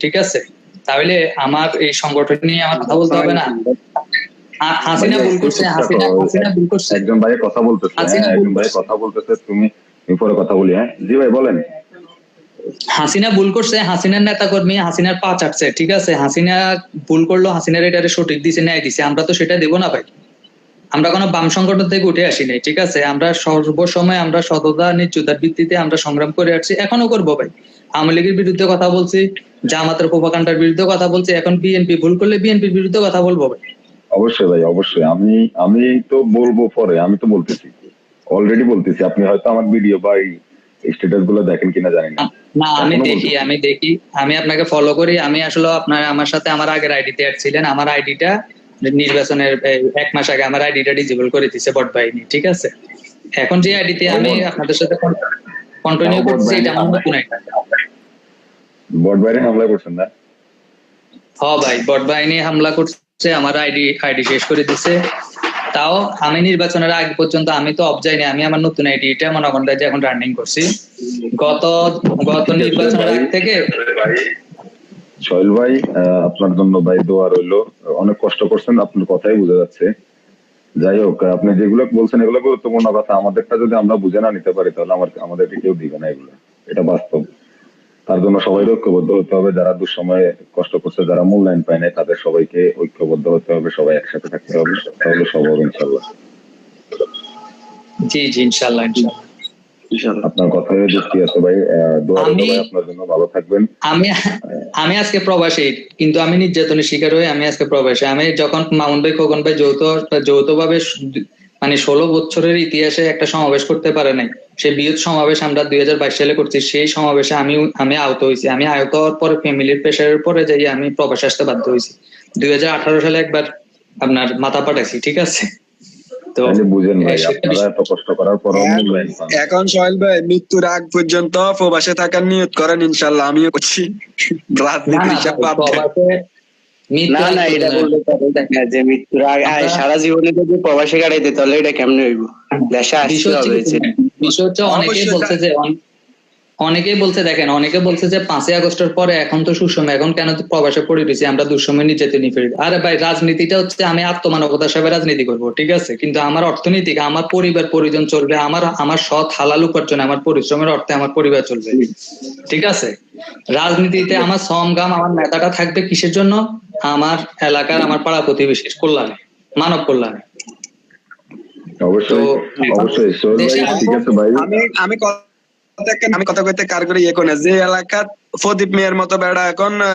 ঠিক আছে? তাহলে আমার এই সংগঠন নিয়ে আমার কথা বলতে হবে না? হাসিনা ভুল করছে, হাসিনা ভুল করছে, একজন ভাই কথা বলতেছে, একজন ভাই কথা বলতেছে, তুমি পরে কথা বলি। হ্যাঁ জি ভাই বলেন। হাসিনা ভুল করছে, হাসিনার নেতা কর্মী হাসিনার পা চাটছে, ঠিক আছে? হাসিনা ভুল করলো, হাসিনার এটারে সঠিক দিছে, ন্যায় দিছে, আমরা তো সেটা দেবো না ভাই। আমরা কোনো বাম সংগঠন থেকে উঠে আসি নাই, ঠিক আছে? আমরা সর্বসময় আমরা সততা নিশ্চয়তার ভিত্তিতে আমরা সংগ্রাম করে আসছি, এখনো করবো ভাই। আওয়ামী লীগের বিরুদ্ধে কথা বলছি, জামাতের প্রোপাগান্ডার বিরুদ্ধে কথা বলছি, এখন বিএনপি ভুল করলে বিএনপির বিরুদ্ধে কথা বলবো ভাই। অবশ্যই ভাই, অবশ্যই। আমি তো বলবো পরে, আমি তো বলতেছি, অলরেডি বলতেছি। আপনি হয়তো আমার ভিডিও বা স্ট্যাটাস গুলো দেখেন কিনা জানি না। না আমি দেখি, আমি আপনাকে ফলো করি। আমি আসলে আপনার আমার সাথে আমার আগের আইডিতে অ্যাড ছিলেন, আমার আইডিটা নির্বাচনের 1 মাস আগে আমার আইডিটা ডিসেবল করে দিয়েছে বট বাহিনী, ঠিক আছে? এখন যে আইডিতে আমি আপনাদের সাথে কন্টিনিউ করছি এটা আমার নতুন আইডি। বট বাহিনী হামলা করছেন না? হ্যাঁ ভাই, বট বাহিনী হামলা করছে, আমার আইডি শেষ করে দিছে। তাও আমি নির্বাচনের আগে পর্যন্ত আমি তো অফ যাইনি, আমি আমার নতুন আইডিটা মনে করেন যে এখন রানিং করছি। গত নির্বাচনের আগ থেকে। সোহেল ভাই, আপনার জন্য ভাই দোয়া রইলো। অনেক কষ্ট করছেন, আপনার কথাই বোঝা যাচ্ছে। যাই হোক, আপনি যেগুলো বলছেন এগুলো গুরুত্বপূর্ণ কথা। আমাদেরটা যদি আমরা বুঝে না নিতে পারি তাহলে আমাদেরকে কেউ দিবে না এগুলো, এটা বাস্তব। তার জন্য সবাই ঐক্যবদ্ধ হতে হবে। যারা দুঃসময়ে কষ্ট করছে, যারা মূল্যায়ন পায় নাই, তাদের সবাইকে ঐক্যবদ্ধ হতে হবে, সবাই একসাথে থাকতে হবে, তাহলে সব হবে ইনশাল্লাহ। জি জি ইনশাল্লাহ, আপনার কথায় যুক্তি আছে ভাই। দোয়া রইল ভাই, আপনার জন্য। ভালো থাকবেন। আমি আজকে প্রবাসী, কিন্তু আমি নির্যাতনের শিকার হয়ে আমি আজকে প্রবাসী। আমি যখন মামুন ভাই খোকন ভাই যৌথভাবে মানে 16 বছরের ইতিহাসে একটা সমাবেশ করতে পারে নাই, সেই বৃহৎ সমাবেশ আমরা 2022 সালে করছি। সেই সমাবেশে আমি আহত হয়েছি। আমি আহত হওয়ার পরে ফ্যামিলির প্রেশারের পরে যাই আমি প্রবাসে আসতে বাধ্য হয়েছি। 2018 সালে একবার আপনার মাথা পাঠাইছি, ঠিক আছে? তো বুঝেন ভাই, আপনারা এত কষ্ট করার পর এখন সোহেল ভাই মৃত্যুর আগ পর্যন্ত প্রবাসে থাকার নিয়ত করেন, ইনশাল্লাহ আমিও করছি। না না, এটা বলতে পারে দেখা যে মৃত্যুর আগে সারা জীবনে যদি প্রবাসে কাটাইতে তাহলে এটা কেমনে হইব? দেশে আসতে হবে। বিষয় হচ্ছে অনেকেই বলছে দেখেন, অনেকে বলছে যে 5ই আগস্টের পরে এখন তো সুসময়, এখন কেন প্রবাসে পড়ে রয়েছি, আমরা দুঃসময় নির্যাতন ফেরি। আরে ভাই, রাজনীতিটা হচ্ছে আমি আত্মমানবতার হিসাবে রাজনীতি করব, ঠিক আছে? কিন্তু আমার অর্থনীতিকে আমার পরিবার পরিজন চলবে, আমার সৎ হালাল উপার্জনে আমার পরিশ্রমের অর্থে আমার পরিবার চলবে, ঠিক আছে? রাজনীতিতে আমার শ্রম গাম আমার নেতাটা থাকবে কিসের জন্য? আমার এলাকার, আমার পাড়া প্রতিবেশীর কল্যাণে, মানব কল্যাণে। অবশ্যই অবশ্যই ঠিক আছে ভাই। আমি কথা কইতে কার করে ইয়ে কোন যে এলাকার প্রদীপ মেয়ের মতো বেড়া এখন